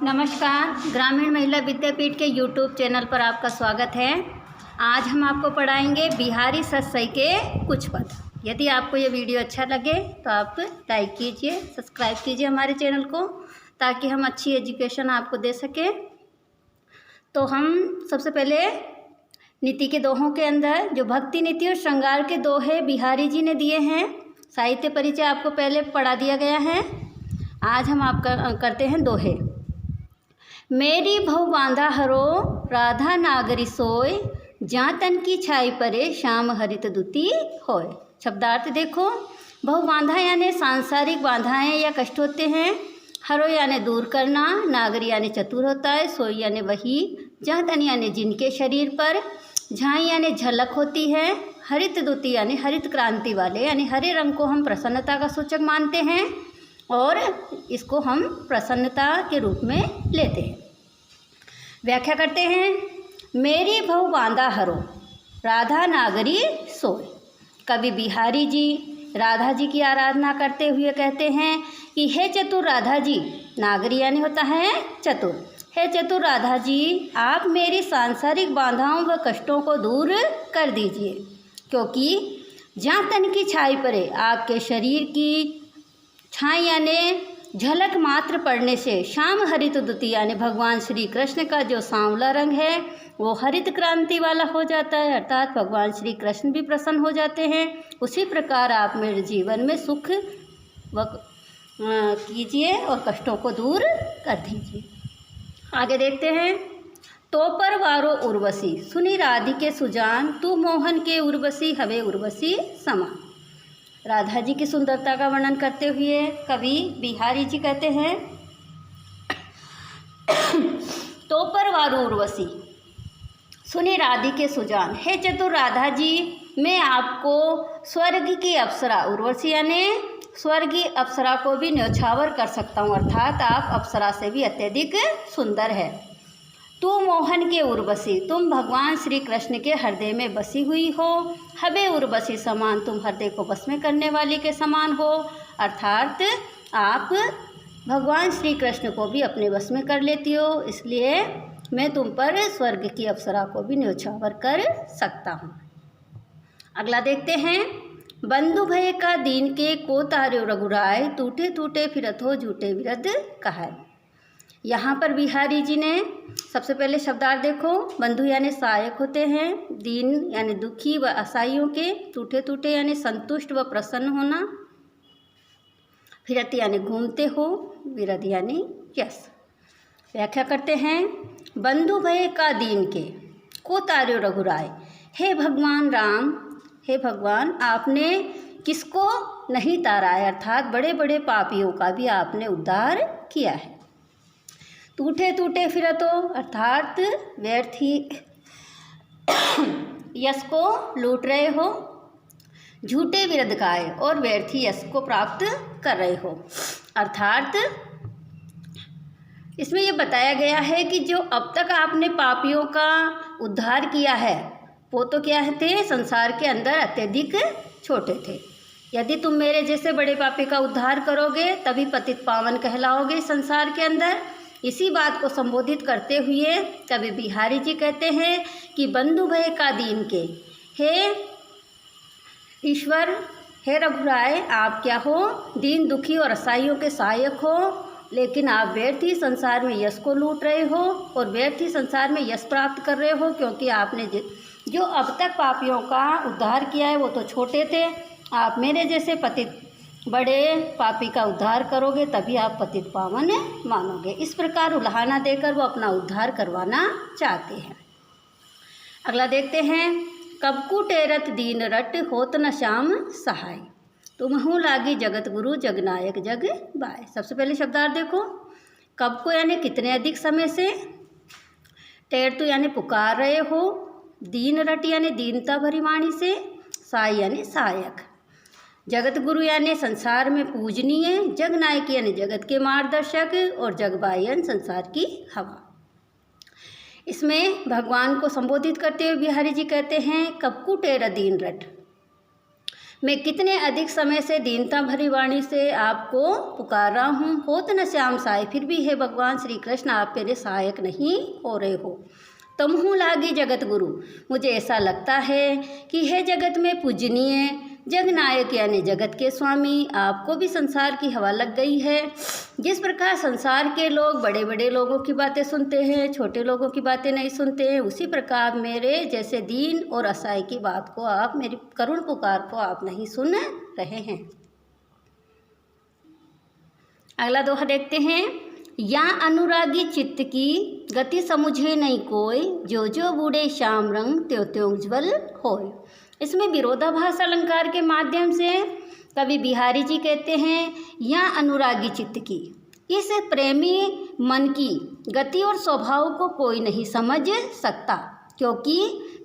नमस्कार, ग्रामीण महिला विद्यापीठ के यूट्यूब चैनल पर आपका स्वागत है। आज हम आपको पढ़ाएंगे बिहारी सतसई के कुछ पद। यदि आपको ये वीडियो अच्छा लगे तो आप लाइक कीजिए, सब्सक्राइब कीजिए हमारे चैनल को, ताकि हम अच्छी एजुकेशन आपको दे सकें। तो हम सबसे पहले नीति के दोहों के अंदर जो भक्ति नीति और श्रृंगार के दोहे बिहारी जी ने दिए हैं, साहित्य परिचय आपको पहले पढ़ा दिया गया है। आज हम आपका करते हैं दोहे। मेरी भव बांधा हरो राधा नागरी सोय, जहाँ तन की छाई परे श्याम हरित दुती होय। शब्दार्थ देखो। भव बांधा यानी सांसारिक बाधाएं या कष्ट होते हैं। हरो यानी दूर करना, नागरी यानी चतुर होता है, सोय यानी वही, जहाँ तन यानी जिनके शरीर पर, झाई यानी झलक होती है, हरित दुती यानी हरित क्रांति वाले, यानी हरे रंग को हम प्रसन्नता का सूचक मानते हैं और इसको हम प्रसन्नता के रूप में लेते हैं। व्याख्या करते हैं। मेरी भव बांधा हरो राधा नागरी सोय। कवि बिहारी जी राधा जी की आराधना करते हुए कहते हैं कि हे चतुर राधा जी, नागरी यानी होता है चतुर, हे चतुर राधा जी, आप मेरी सांसारिक बाधाओं व कष्टों को दूर कर दीजिए, क्योंकि जहाँ तन की छाई पड़े, आपके शरीर की छाई यानी झलक मात्र पड़ने से श्याम हरित दुती यानी भगवान श्री कृष्ण का जो सांवला रंग है वो हरित क्रांति वाला हो जाता है, अर्थात भगवान श्री कृष्ण भी प्रसन्न हो जाते हैं। उसी प्रकार आप मेरे जीवन में सुख कीजिए और कष्टों को दूर कर दीजिए। आगे देखते हैं। तो पर वारो उर्वशी, सुनी राधिके सुजान, तू मोहन के उर्वशी हवे उर्वशी समान। राधा जी की सुंदरता का वर्णन करते हुए कवि बिहारी जी कहते हैं तो पर वारू उर्वशी, सुनी राधिके सुजान, हे चतुर राधा जी, मैं आपको स्वर्ग की अप्सरा, उर्वशी यानी स्वर्गीय अप्सरा को भी न्यौछावर कर सकता हूँ, अर्थात आप अप्सरा से भी अत्यधिक सुंदर है। तू मोहन के उर्वशी, तुम भगवान श्री कृष्ण के हृदय में बसी हुई हो, हबे उर्वशी समान, तुम हृदय को बस में करने वाली के समान हो, अर्थात आप भगवान श्री कृष्ण को भी अपने बस में कर लेती हो, इसलिए मैं तुम पर स्वर्ग की अप्सरा को भी न्यौछावर कर सकता हूँ। अगला देखते हैं। बंधु भय का दीन के को तार्यो रघुराय, टूटे टूटे फिरत हो झूठे विरद कहाय। यहाँ पर बिहारी जी ने सबसे पहले शब्दार्थ देखो। बंधु यानी सहायक होते हैं, दीन यानी दुखी व असहायों के, टूटे टूटे यानी संतुष्ट व प्रसन्न होना, फिरत यानी घूमते हो, विरद यानी यश। व्याख्या करते हैं। बंधु भय का दीन के को तार्यो रघुराय, हे भगवान राम, हे भगवान, आपने किसको नहीं तारा है, अर्थात बड़े बड़े पापियों का भी आपने उद्धार किया है। टूटे टूटे फिरतो, अर्थात व्यर्थी यश को लूट रहे हो, झूठे विरध गाय और व्यर्थी यश को प्राप्त कर रहे हो, अर्थात इसमें यह बताया गया है कि जो अब तक आपने पापियों का उद्धार किया है वो तो क्या थे, संसार के अंदर अत्यधिक छोटे थे। यदि तुम मेरे जैसे बड़े पापी का उद्धार करोगे तभी पतित पावन कहलाओगे संसार के अंदर। इसी बात को संबोधित करते हुए कवि बिहारी जी कहते हैं कि बंधु भय का दीन के, हे ईश्वर, हे रघुराय, आप क्या हो, दीन दुखी और असहायों के सहायक हो, लेकिन आप व्यर्थी संसार में यश को लूट रहे हो और व्यर्थी संसार में यश प्राप्त कर रहे हो, क्योंकि आपने जो अब तक पापियों का उद्धार किया है वो तो छोटे थे। आप मेरे जैसे पतित बड़े पापी का उद्धार करोगे तभी आप पतित पावन मानोगे। इस प्रकार उल्हाना देकर वो अपना उद्धार करवाना चाहते हैं। अगला देखते हैं। कबकू टेरत दीन रट, होत न श्याम सहाय, तुमहु लागी जगत गुरु, जगनायक जग बाय। सबसे पहले शब्दार्थ देखो। कब को यानी कितने अधिक समय से, टेर तो यानी पुकार रहे हो, दीन रट यानी दीनता भरी वाणी से, साई यानी सहायक, जगत गुरु यानी संसार में पूजनीय, जग नायक यानी जगत के मार्गदर्शक, और जगबायन संसार की हवा। इसमें भगवान को संबोधित करते हुए बिहारी जी कहते हैं कबकू टेर दीन रट, मैं कितने अधिक समय से दीनता भरी वाणी से आपको पुकार रहा हूँ, हो तो न श्याम साय, फिर भी हे भगवान श्री कृष्ण आप मेरे सहायक नहीं हो रहे हो। तुम हूँ लागी जगत गुरु, मुझे ऐसा लगता है कि हे जगत में पूजनीय जगनायक यानी जगत के स्वामी, आपको भी संसार की हवा लग गई है। जिस प्रकार संसार के लोग बड़े बड़े लोगों की बातें सुनते हैं, छोटे लोगों की बातें नहीं सुनते हैं, उसी प्रकार मेरे जैसे दीन और असहाय की बात को आप, मेरी करुण पुकार को आप नहीं सुन रहे हैं। अगला दोहा देखते हैं। या अनुरागी चित्त की गति समुझे नहीं कोई, जो जो बूढ़े श्याम रंग त्यों त्यों उज्ज्वल होय। इसमें विरोधाभास अलंकार के माध्यम से कवि बिहारी जी कहते हैं, या अनुरागी चित्त की, इस प्रेमी मन की गति और स्वभाव को कोई नहीं समझ सकता, क्योंकि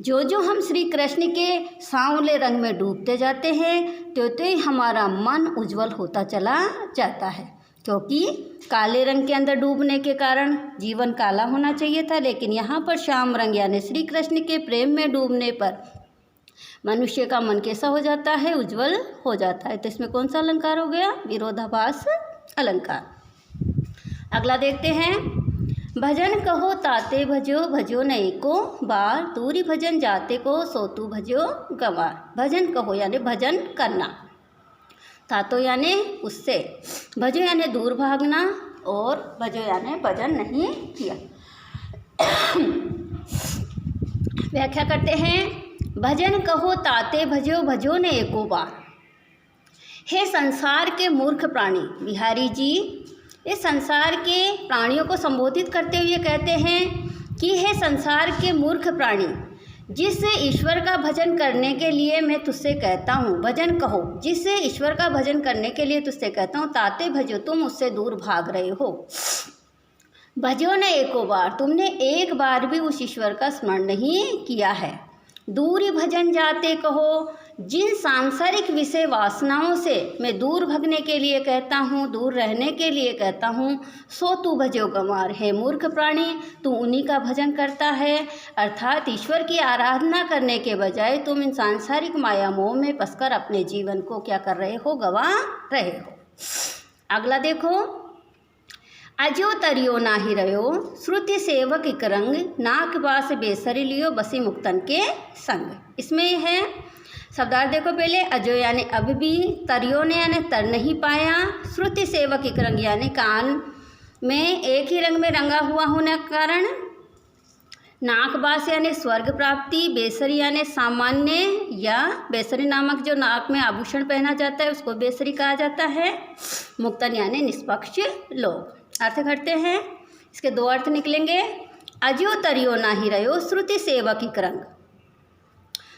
जो जो हम श्री कृष्ण के सांवले रंग में डूबते जाते हैं त्यों त्यों हमारा मन उज्जवल होता चला जाता है। क्योंकि काले रंग के अंदर डूबने के कारण जीवन काला होना चाहिए था, लेकिन यहाँ पर श्याम रंग यानी श्री कृष्ण के प्रेम में डूबने पर मनुष्य का मन कैसा हो जाता है, उज्जवल हो जाता है। तो इसमें कौन सा अलंकार हो गया, विरोधाभास अलंकार। अगला देखते हैं। भजन कहो ताते भजो, भजो न एको बार, दूरी भजन जाते को सोतु भजो गंवार। भजन कहो यानी भजन करना, तातो यानी उससे, भजो यानी दूर भागना, और भजो यानी भजन नहीं किया। व्याख्या करते हैं। भजन कहो ताते भजो, भजो ने एको बार। हे संसार के मूर्ख प्राणी, बिहारी जी इस संसार के प्राणियों को संबोधित करते हुए कहते हैं कि हे संसार के मूर्ख प्राणी, जिस ईश्वर का भजन करने के लिए मैं तुझसे कहता हूँ, भजन कहो जिससे ईश्वर का भजन करने के लिए तुझसे कहता हूँ, ताते भजो तुम उससे दूर भाग रहे हो। भजो न एको बार, तुमने एक बार भी उस ईश्वर का स्मरण नहीं किया है। दूरी भजन जाते कहो, जिन सांसारिक विषय वासनाओं से मैं दूर भगने के लिए कहता हूँ, दूर रहने के लिए कहता हूँ, सो तू भजो गंवार। है मूर्ख प्राणी, तू उन्हीं का भजन करता है, अर्थात ईश्वर की आराधना करने के बजाय तुम इन सांसारिक माया मोह में फंसकर अपने जीवन को क्या कर रहे हो, गंवा रहे हो। अगला देखो। अजो तरियो नाही रहो, श्रुति सेवक इक रंग, नाक बास बेसरी लियो बसी मुक्तन के संग। इसमें है शब्दार्थ देखो पहले। अजो यानी अब भी, तरियो ने यानी तर नहीं पाया, श्रुति सेवक इक रंग यानी कान में एक ही रंग में रंगा हुआ होने के कारण, नाकबास यानी स्वर्ग प्राप्ति, बेसरी यानी सामान्य या बेसरी नामक जो नाक में आभूषण पहना जाता है उसको बेसरी कहा जाता है, मुक्तन यानी निष्पक्ष लोग। अर्थ करते हैं, इसके दो अर्थ निकलेंगे। अजो तरियो नाही रहो, श्रुति सेवक इक रंग।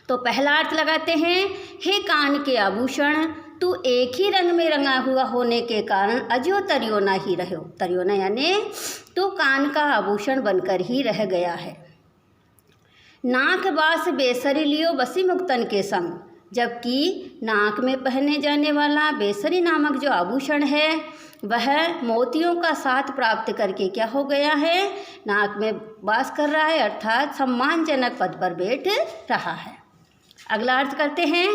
तो पहला अर्थ लगाते हैं, हे कान के आभूषण, तू एक ही रंग में रंगा हुआ होने के कारण अजो तरियो ना ही रहो। तरियो ना यानी तू कान का आभूषण बनकर ही रह गया है। नाक बास बेसरी लियो बसी मुक्तन के संग, जबकि नाक में पहने जाने वाला बेसरी नामक जो आभूषण है वह मोतियों का साथ प्राप्त करके क्या हो गया है, नाक में वास कर रहा है, अर्थात सम्मानजनक पद पर बैठ रहा है। अगला अर्थ करते हैं।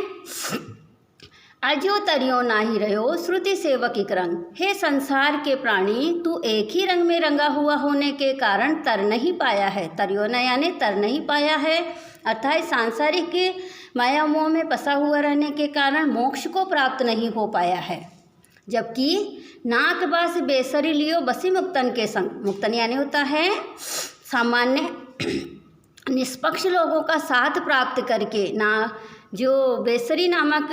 अजो तरियो ना ही रहो, श्रुति सेवक इक रंग। हे संसार के प्राणी, तू एक ही रंग में रंगा हुआ होने के कारण तर नहीं पाया है। तरियो ना यानी तर नहीं पाया है, अर्थात सांसारिक माया मोह में फंसा हुआ रहने के कारण मोक्ष को प्राप्त नहीं हो पाया है। जबकि नाक बास बेसरी लियो बसी मुक्तन के संग, मुक्तन यानी होता है सामान्य निष्पक्ष लोगों का साथ प्राप्त करके, ना जो बेसरी नामक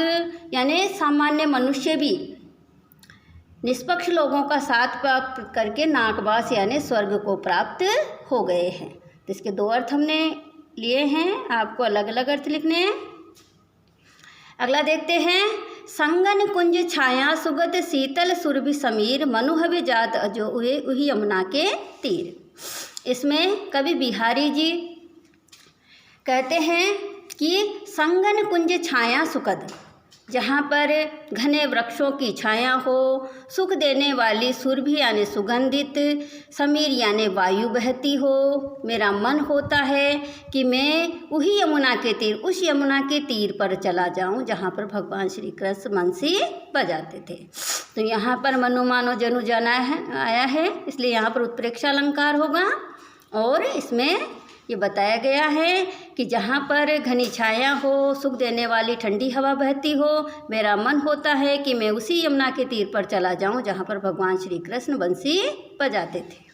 यानी सामान्य मनुष्य भी निष्पक्ष लोगों का साथ प्राप्त करके नाकबास यानी स्वर्ग को प्राप्त हो गए हैं। तो इसके दो अर्थ हमने लिए हैं, आपको अलग अलग अर्थ लिखने हैं। अगला देखते हैं। संगन कुंज छाया सुगत शीतल सुरभि समीर, मनुहवि जात अजो उहे उही यमुना के तीर। इसमें कवि बिहारी जी कहते हैं कि संगन कुंज छाया सुखद, जहाँ पर घने वृक्षों की छाया हो, सुख देने वाली सुरभि यानी सुगंधित, समीर यानी वायु बहती हो। मेरा मन होता है कि मैं वही यमुना के तीर, उस यमुना के तीर पर चला जाऊं जहाँ पर भगवान श्री कृष्ण बंसी बजाते थे। तो यहाँ पर मनु मानो जनु जाना है आया है, इसलिए यहाँ पर उत्प्रेक्षा अलंकार होगा। और इसमें ये बताया गया है कि जहाँ पर घनी छाया हो, सुख देने वाली ठंडी हवा बहती हो, मेरा मन होता है कि मैं उसी यमुना के तीर पर चला जाऊं जहाँ पर भगवान श्री कृष्ण बंसी बजाते थे।